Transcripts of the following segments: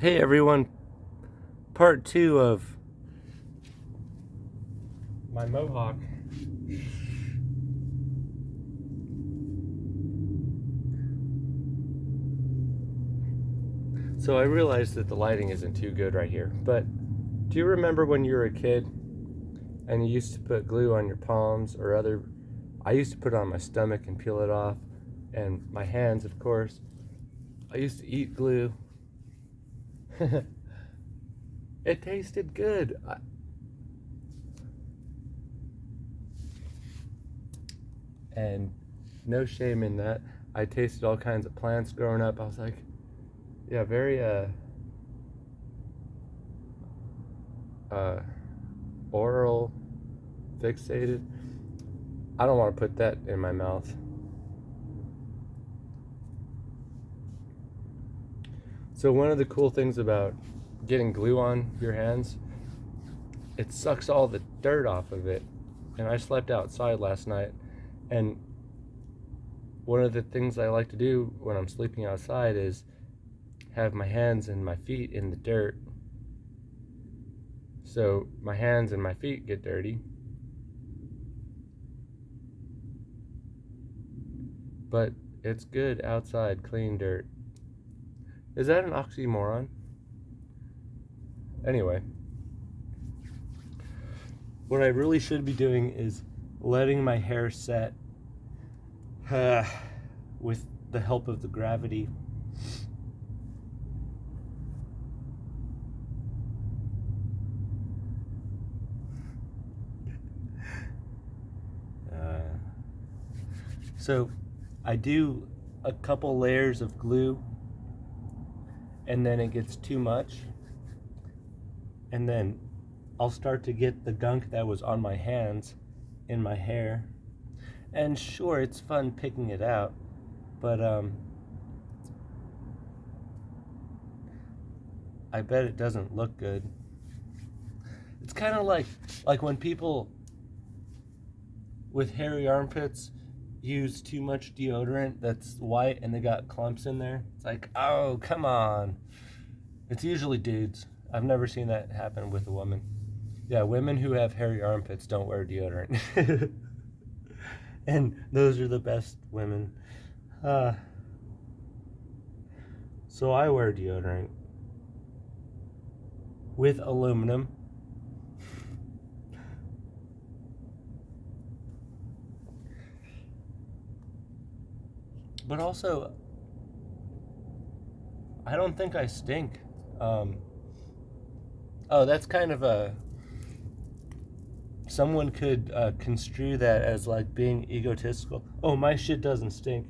Hey everyone, part two of my Mohawk. So I realized that the lighting isn't too good right here, but do you remember when you were a kid and you used to put glue on your palms or I used to put it on my stomach and peel it off, and my hands, of course. I used to eat glue. It tasted good. And no shame in that. I tasted all kinds of plants growing up. I was like, yeah, very uh oral fixated. I don't want to put that in my mouth. So one of the cool things about getting glue on your hands, it sucks all the dirt off of it. And I slept outside last night, and one of the things I like to do when I'm sleeping outside is have my hands and my feet in the dirt. So my hands and my feet get dirty, but it's good outside, clean dirt. Is that an oxymoron? Anyway, what I really should be doing is letting my hair set with the help of the gravity. So I do a couple layers of glue, and then it gets too much, and then I'll start to get the gunk that was on my hands in my hair. And sure, it's fun picking it out, but I bet it doesn't look good. It's kind of like when people with hairy armpits use too much deodorant that's white and they got clumps in there. It's like, oh, come on. It's usually dudes. I've never seen that happen with a woman. Yeah, women who have hairy armpits don't wear deodorant. And those are the best women. Uh, so I wear deodorant with aluminum. But also, I don't think I stink. Um, oh, that's kind of a. Someone could construe that as like being egotistical. Oh, my shit doesn't stink.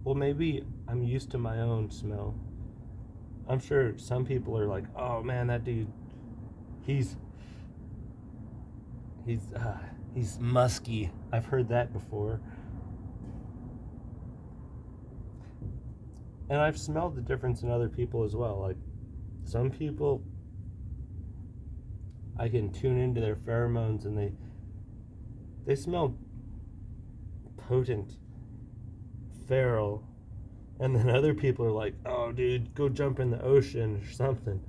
Well, maybe I'm used to my own smell. I'm sure some people are like, oh man, that dude, he's he's uh, he's musky. I've heard that before. And I've smelled the difference in other people as well. Like some people, I can tune into their pheromones, and they smell potent, feral, and then other people are like, "Oh, dude, go jump in the ocean or something."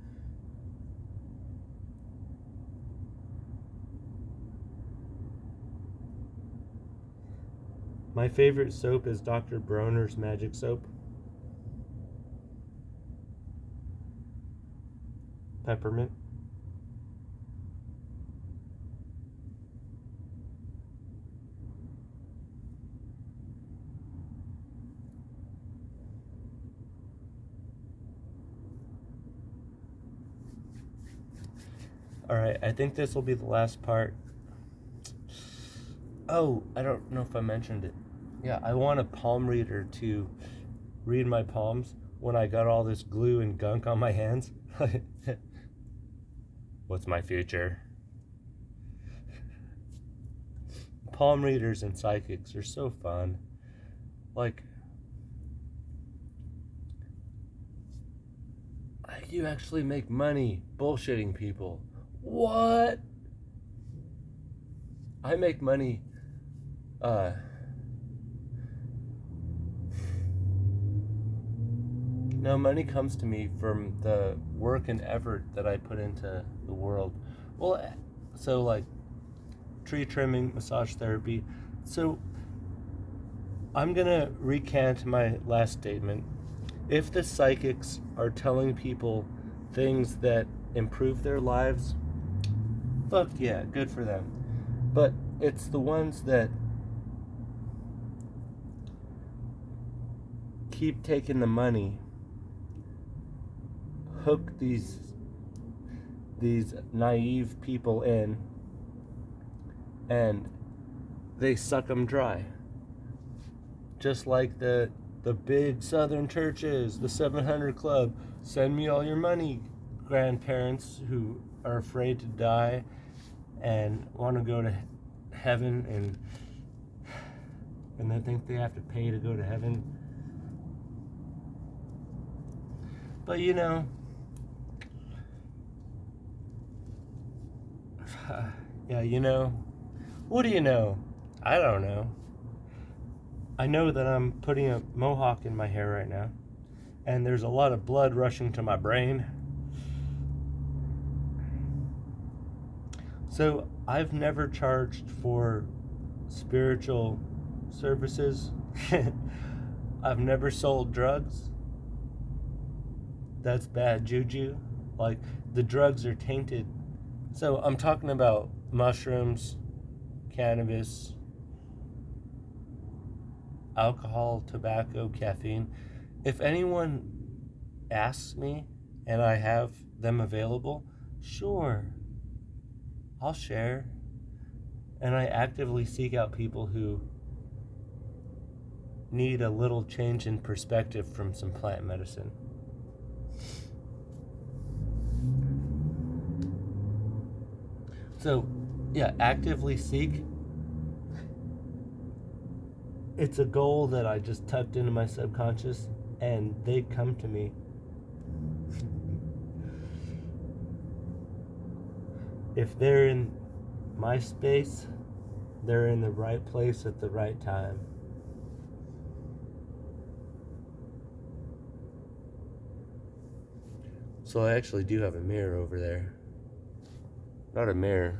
My favorite soap is Dr. Bronner's Magic Soap. Peppermint. All right, I think this will be the last part. Oh, I don't know if I mentioned it. Yeah, I want a palm reader to read my palms when I got all this glue and gunk on my hands. What's my future? Palm readers and psychics are so fun. Like, you actually make money bullshitting people. What? I make money uh No, money comes to me from the work and effort that I put into the world. Well, so like tree trimming, massage therapy. So I'm going to recant my last statement. If the psychics are telling people things that improve their lives, fuck yeah, good for them. But it's the ones that keep taking the money, hook these naive people in, and they suck them dry. Just like the big southern churches, the 700 Club. Send me all your money, grandparents who are afraid to die and want to go to heaven, and they think they have to pay to go to heaven. But you know, yeah, you know, what do you know? I don't know. I know that I'm putting a Mohawk in my hair right now, and there's a lot of blood rushing to my brain. So I've never charged for spiritual services. I've never sold drugs. That's bad juju. Like, the drugs are tainted. So I'm talking about mushrooms, cannabis, alcohol, tobacco, caffeine. If anyone asks me and I have them available, sure, I'll share. And I actively seek out people who need a little change in perspective from some plant medicine. So, yeah, actively seek. It's a goal that I just tucked into my subconscious, and they come to me. If they're in my space, they're in the right place at the right time. So I actually do have a mirror over there. Not a mirror.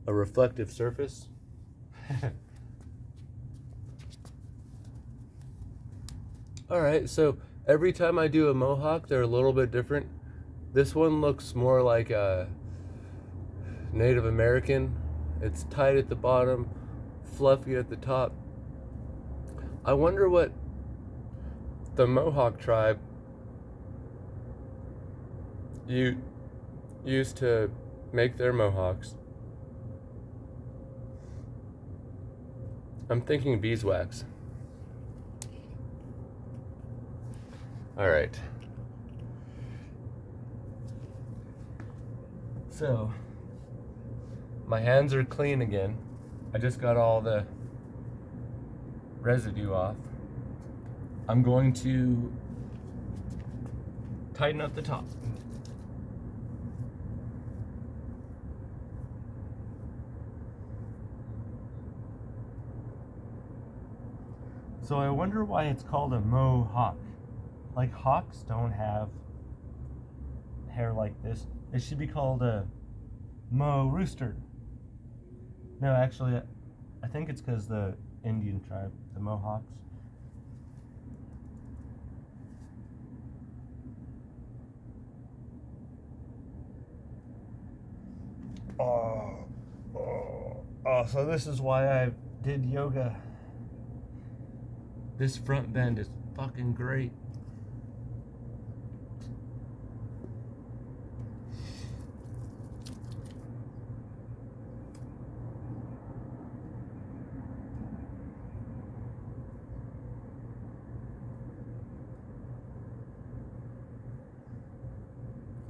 A reflective surface. Alright, so every time I do a Mohawk, they're a little bit different. This one looks more like a Native American. It's tight at the bottom, fluffy at the top. I wonder what the Mohawk tribe used to make their Mohawks. I'm thinking beeswax. Alright. So, my hands are clean again. I just got all the residue off. I'm going to tighten up the top. So I wonder why it's called a Mohawk. Like, hawks don't have hair like this. It should be called a Mo Rooster. No, actually, I think it's because the Indian tribe, the Mohawks. Oh, so this is why I did yoga. This front bend is fucking great.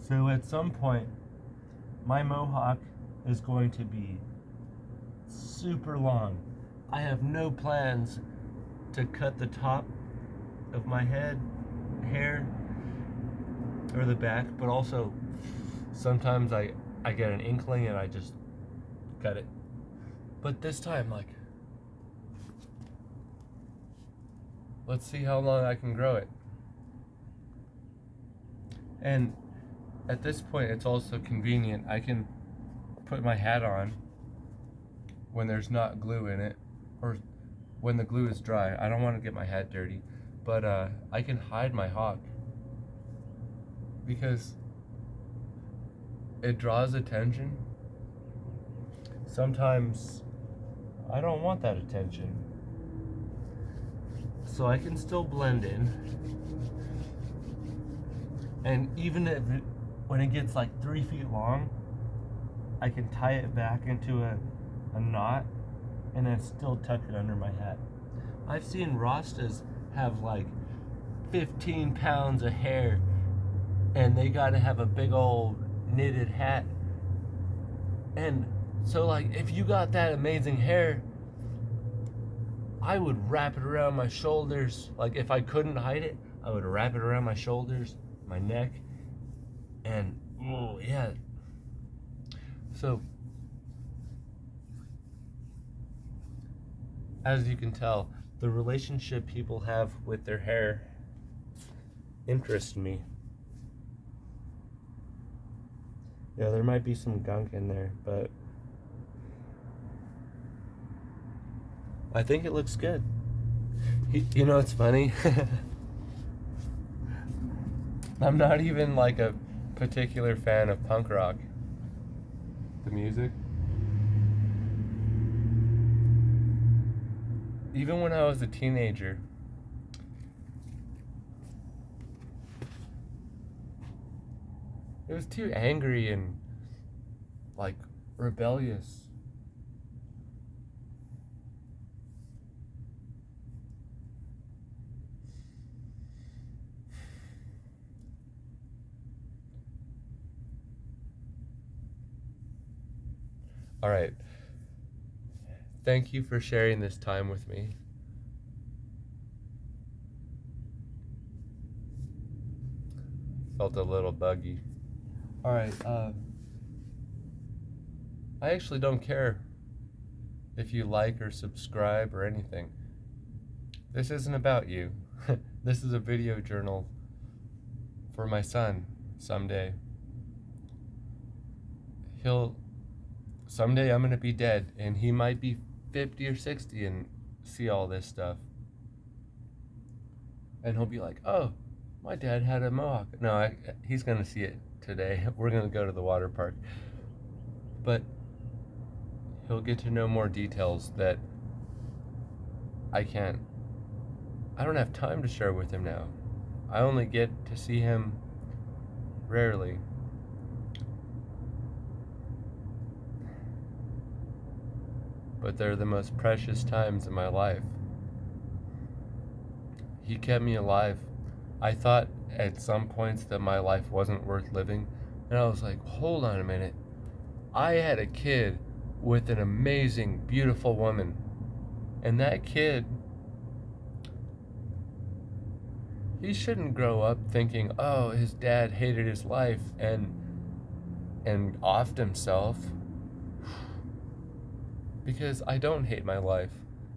So at some point, my Mohawk is going to be super long. I have no plans to cut the top of my head hair or the back, but also sometimes I get an inkling and I just cut it. But this time, like, let's see how long I can grow it. And at this point, it's also convenient. I can put my hat on when there's not glue in it, or when the glue is dry. I don't want to get my hat dirty, but I can hide my hawk because it draws attention. Sometimes I don't want that attention, so I can still blend in. And even if when it gets like 3 feet long, I can tie it back into a knot and then still tuck it under my hat. I've seen Rastas have like 15 pounds of hair and they gotta have a big old knitted hat. And so, like, if you got that amazing hair, I would wrap it around my shoulders. Like, if I couldn't hide it, I would wrap it around my shoulders, my neck, and oh yeah. So as you can tell, the relationship people have with their hair interests me. Yeah, there might be some gunk in there, but I think it looks good. You know, it's funny. I'm not even like a particular fan of punk rock, the music. Even when I was a teenager, it was too angry and like rebellious. All right. Thank you for sharing this time with me. Felt a little buggy. All right. I actually don't care if you like or subscribe or anything. This isn't about you. This is a video journal for my son someday. Someday I'm going to be dead, and he might be 50 or 60 and see all this stuff. And he'll be like, oh, my dad had a Mohawk. No, he's going to see it today. We're going to go to the water park. But he'll get to know more details that I don't have time to share with him now. I only get to see him rarely. But they're the most precious times in my life. He kept me alive. I thought at some points that my life wasn't worth living, and I was like, hold on a minute. I had a kid with an amazing, beautiful woman, and that kid, he shouldn't grow up thinking, oh, his dad hated his life and offed himself. Because I don't hate my life,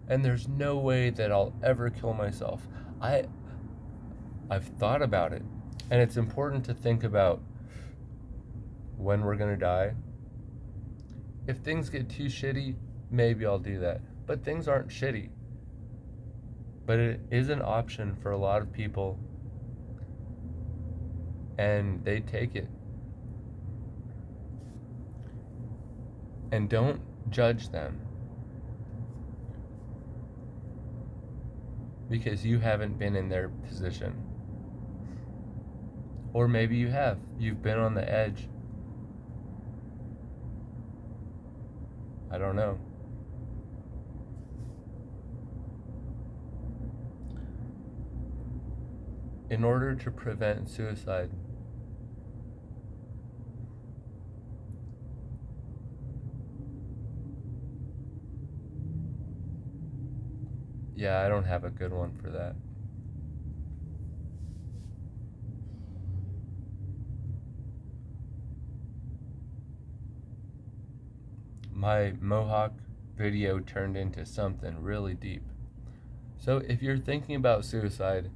and there's no way that I'll ever kill myself. I've thought about it, and it's important to think about when we're gonna die. If things get too shitty, maybe I'll do that. But things aren't shitty. But it is an option for a lot of people, and they take it. And don't judge them because you haven't been in their position. Or maybe you have. You've been on the edge. I don't know. In order to prevent suicide, yeah, I don't have a good one for that. My Mohawk video turned into something really deep. So if you're thinking about suicide,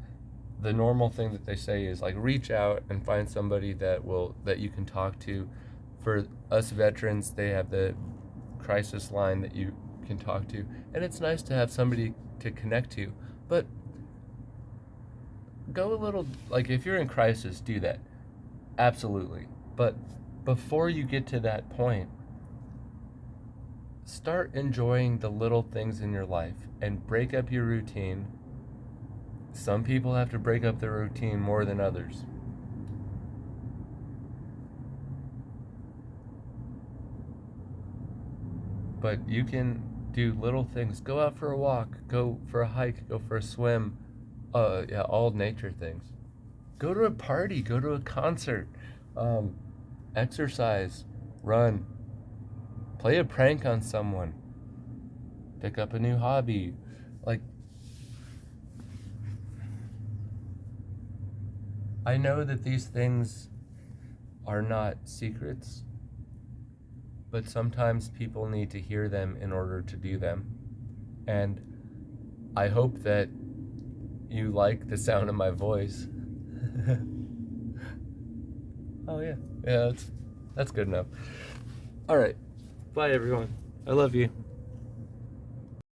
the normal thing that they say is like reach out and find somebody that you can talk to. For us veterans, they have the crisis line that you can talk to, and it's nice to have somebody to connect to. But go a little, like, if you're in crisis, do that, absolutely. But before you get to that point, start enjoying the little things in your life and break up your routine. Some people have to break up their routine more than others. But you can do little things. Go out for a walk, go for a hike, go for a swim. Yeah, all nature things. Go to a party, go to a concert, um, exercise, run, play a prank on someone, pick up a new hobby. Like, I know that these things are not secrets, but sometimes people need to hear them in order to do them. And I hope that you like the sound of my voice. Oh yeah. Yeah, that's good enough. All right. Bye everyone. I love you.